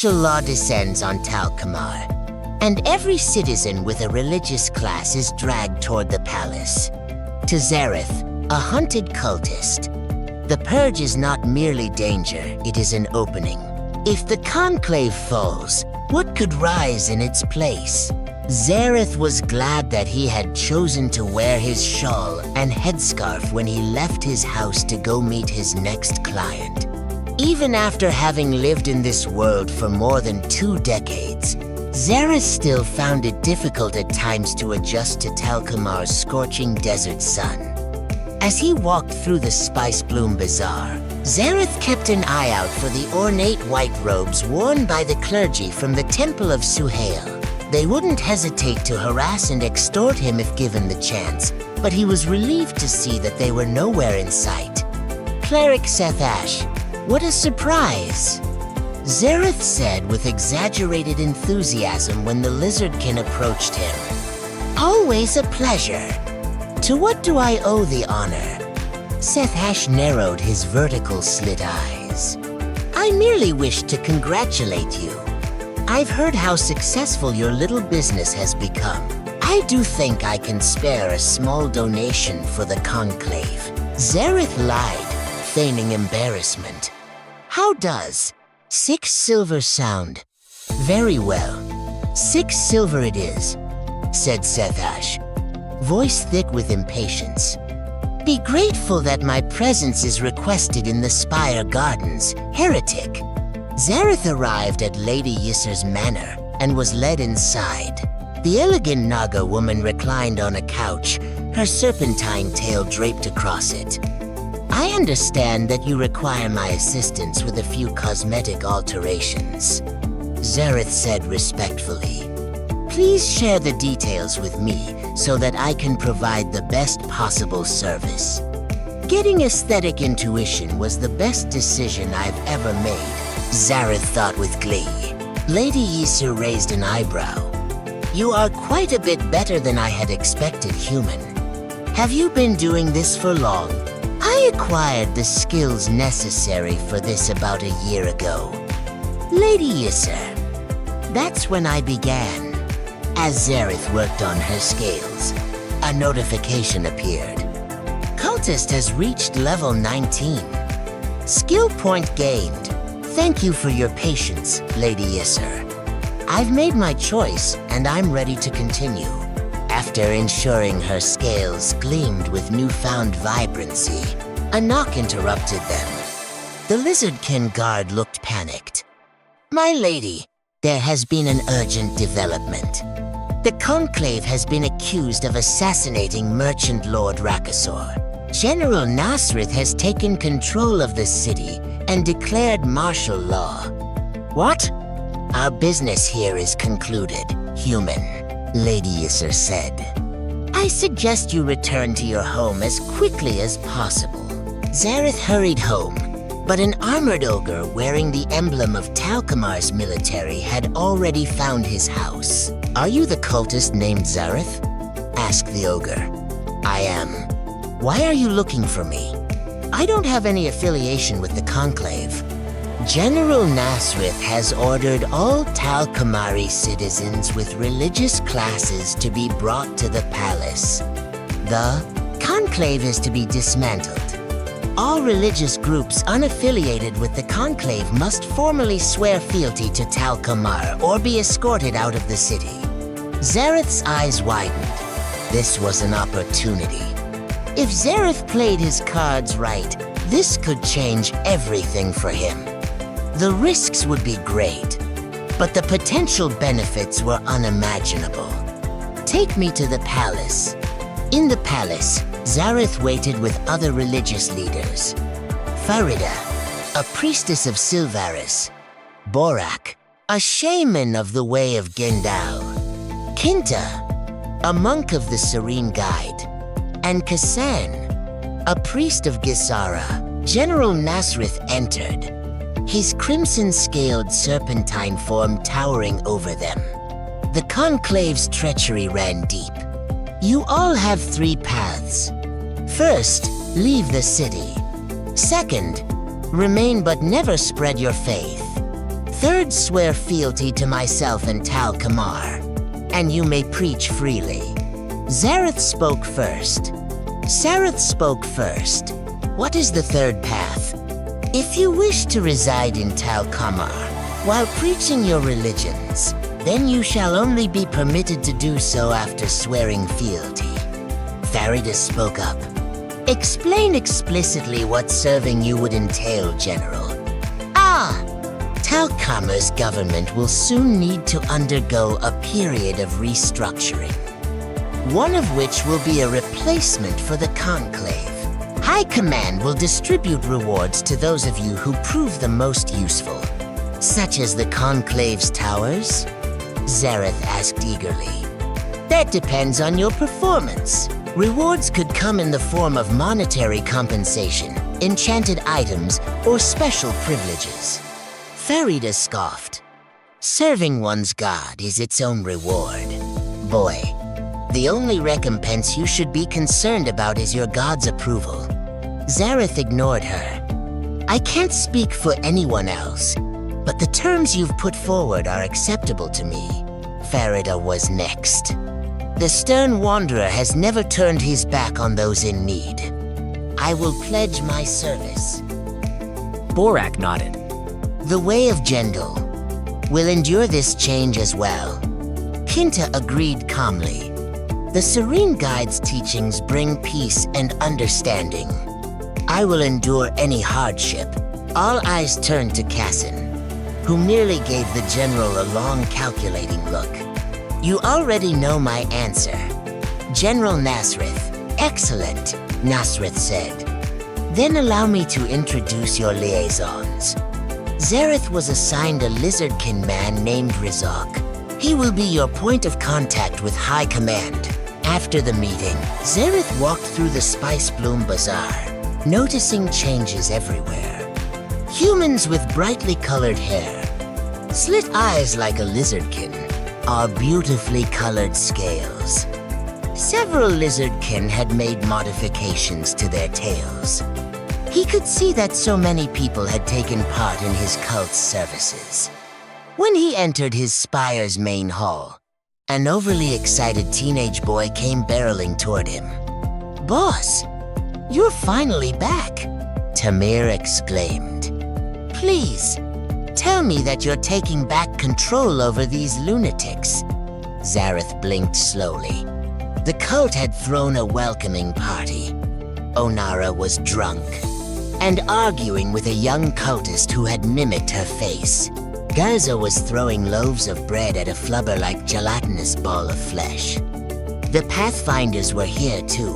Martial law descends on Tal'Qamar, and every citizen with a religious class is dragged toward the palace. To Zareth, a hunted cultist. The purge is not merely danger, it is an opening. If the conclave falls, what could rise in its place? Zareth was glad that he had chosen to wear his shawl and headscarf when he left his house to go meet his next client. Even after having lived in this world for more than 2 decades, Zareth still found it difficult at times to adjust to Tal'Qamar's scorching desert sun. As he walked through the Spice Bloom Bazaar, Zareth kept an eye out for the ornate white robes worn by the clergy from the Temple of Suhail. They wouldn't hesitate to harass and extort him if given the chance, but he was relieved to see that they were nowhere in sight. Cleric Sethash, what a surprise! Zareth said with exaggerated enthusiasm when the lizardkin approached him. Always a pleasure. To what do I owe the honor? Sethash narrowed his vertical slit eyes. I merely wish to congratulate you. I've heard how successful your little business has become. I do think I can spare a small donation for the conclave. Zareth lied, feigning embarrassment. How does 6 silver sound? Very well. 6 silver it is, said Sethash, voice thick with impatience. Be grateful that my presence is requested in the Spire Gardens, heretic. Zareth arrived at Lady Yisser's manor and was led inside. The elegant Naga woman reclined on a couch, her serpentine tail draped across it. I understand that you require my assistance with a few cosmetic alterations, Zareth said respectfully. Please share the details with me so that I can provide the best possible service. Getting aesthetic intuition was the best decision I've ever made, Zareth thought with glee. Lady Yisser raised an eyebrow. You are quite a bit better than I had expected, human. Have you been doing this for long? I acquired the skills necessary for this about a year ago. Lady Yisser, that's when I began. As Zareth worked on her scales, a notification appeared. Cultist has reached level 19. Skill point gained. Thank you for your patience, Lady Yisser. I've made my choice, and I'm ready to continue. After ensuring her scales gleamed with newfound vibrancy, a knock interrupted them. The lizardkin guard looked panicked. My lady, there has been an urgent development. The Conclave has been accused of assassinating Merchant Lord Rakasor. General Nasrith has taken control of the city and declared martial law. What? Our business here is concluded, human, Lady Yisser said. I suggest you return to your home as quickly as possible. Zareth hurried home, but an armored ogre wearing the emblem of Tal'Qamar's military had already found his house. Are you the cultist named Zareth? Asked the ogre. I am. Why are you looking for me? I don't have any affiliation with the Conclave. General Nasrith has ordered all Tal'Qamari citizens with religious classes to be brought to the palace. The Conclave is to be dismantled. All religious groups unaffiliated with the Conclave must formally swear fealty to Tal'Qamar or be escorted out of the city. Zareth's eyes widened. This was an opportunity. If Zareth played his cards right, this could change everything for him. The risks would be great, but the potential benefits were unimaginable. Take me to the palace. In the palace, Zareth waited with other religious leaders. Farida, a priestess of Silvaris. Borak, a shaman of the Way of Gendal. Kinta, a monk of the Serene Guide. And Kassan, a priest of Gisara. General Nasrith entered, his crimson-scaled serpentine form towering over them. The Conclave's treachery ran deep. You all have 3 paths. First, leave the city. Second, remain but never spread your faith. Third, swear fealty to myself and Tal'Qamar, and you may preach freely. Zareth spoke first. Zareth spoke first. What is the third path? If you wish to reside in Tal'Qamar while preaching your religions, then you shall only be permitted to do so after swearing fealty. Faridus spoke up. Explain explicitly what serving you would entail, General. Tal'Qamar's government will soon need to undergo a period of restructuring, one of which will be a replacement for the Conclave. High Command will distribute rewards to those of you who prove the most useful, such as the Conclave's towers? Zareth asked eagerly. That depends on your performance. Rewards could come in the form of monetary compensation, enchanted items, or special privileges. Faridus scoffed. Serving one's god is its own reward. Boy, the only recompense you should be concerned about is your god's approval. Zareth ignored her. I can't speak for anyone else, but the terms you've put forward are acceptable to me. Faridus was next. The stern wanderer has never turned his back on those in need. I will pledge my service. Borak nodded. The way of Jendal will endure this change as well. Kinta agreed calmly. The Serene Guide's teachings bring peace and understanding. I will endure any hardship. All eyes turned to Cassin, who merely gave the general a long calculating look. You already know my answer. General Nasrith. Excellent, Nasrith said. Then allow me to introduce your liaisons. Zareth was assigned a lizardkin man named Rizok. He will be your point of contact with High Command. After the meeting, Zareth walked through the Spice Bloom Bazaar, noticing changes everywhere. Humans with brightly colored hair, slit eyes like a lizardkin, or beautifully colored scales. Several lizardkin had made modifications to their tails. He could see that so many people had taken part in his cult's services. When he entered his spire's main hall, an overly excited teenage boy came barreling toward him. Boss, you're finally back, Tamir exclaimed. Please, tell me that you're taking back control over these lunatics. Zareth blinked slowly. The cult had thrown a welcoming party. Onara was drunk and arguing with a young cultist who had mimicked her face. Garza was throwing loaves of bread at a flubber-like gelatinous ball of flesh. The Pathfinders were here too,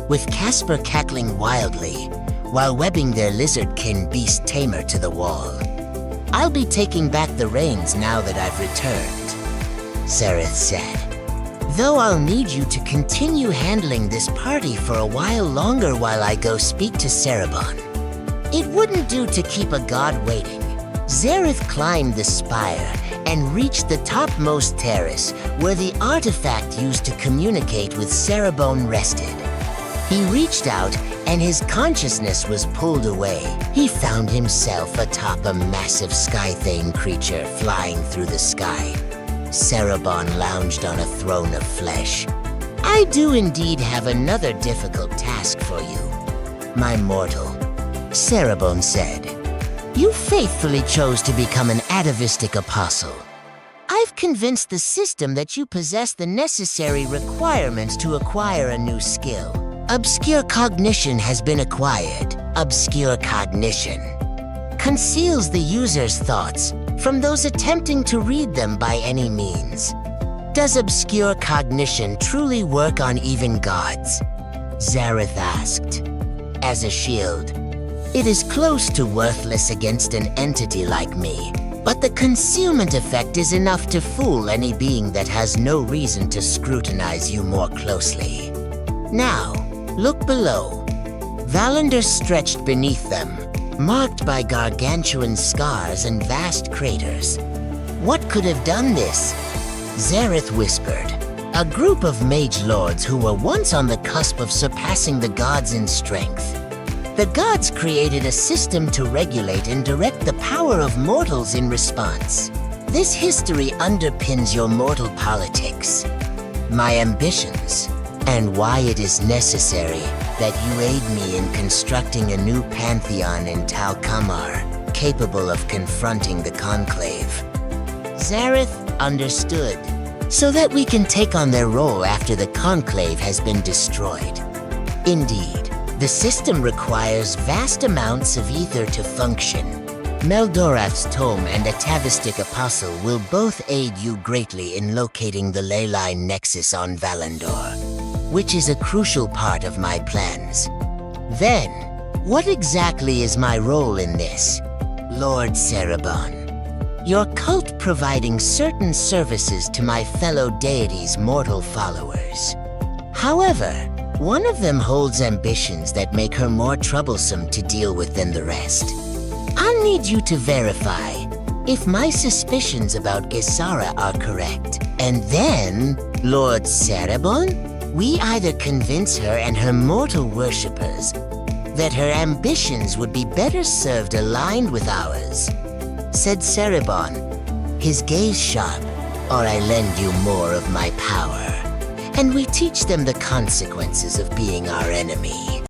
with Casper cackling wildly, while webbing their lizardkin beast tamer to the wall. I'll be taking back the reins now that I've returned, Zareth said. Though I'll need you to continue handling this party for a while longer while I go speak to Cerebon. It wouldn't do to keep a god waiting. Zareth climbed the spire and reached the topmost terrace where the artifact used to communicate with Cerebon rested. He reached out and his consciousness was pulled away. He found himself atop a massive sky-thane creature flying through the sky. Cerebon lounged on a throne of flesh. I do indeed have another difficult task for you, my mortal, Cerebon said. You faithfully chose to become an atavistic apostle. I've convinced the system that you possess the necessary requirements to acquire a new skill. Obscure cognition has been acquired. Obscure cognition conceals the user's thoughts from those attempting to read them by any means. Does obscure cognition truly work on even gods? Zareth asked. As a shield, it is close to worthless against an entity like me, but the concealment effect is enough to fool any being that has no reason to scrutinize you more closely. Now, look below. Valander stretched beneath them, marked by gargantuan scars and vast craters. What could have done this? Zareth whispered. A group of mage lords who were once on the cusp of surpassing the gods in strength. The gods created a system to regulate and direct the power of mortals in response. This history underpins your mortal politics, my ambitions, and why it is necessary that you aid me in constructing a new pantheon in Tal'Qamar, capable of confronting the Conclave. Zareth understood, so that we can take on their role after the Conclave has been destroyed. Indeed, the system requires vast amounts of ether to function. Meldorath's tome and Atavistic Apostle will both aid you greatly in locating the leyline nexus on Valandor, which is a crucial part of my plans. Then, what exactly is my role in this, Lord Cerebon? Your cult providing certain services to my fellow deities' mortal followers. However, one of them holds ambitions that make her more troublesome to deal with than the rest. I'll need you to verify if my suspicions about Gisara are correct. And then, Lord Cerebon, we either convince her and her mortal worshippers that her ambitions would be better served aligned with ours, said Cerebon, his gaze sharp, or I lend you more of my power, and we teach them the consequences of being our enemy.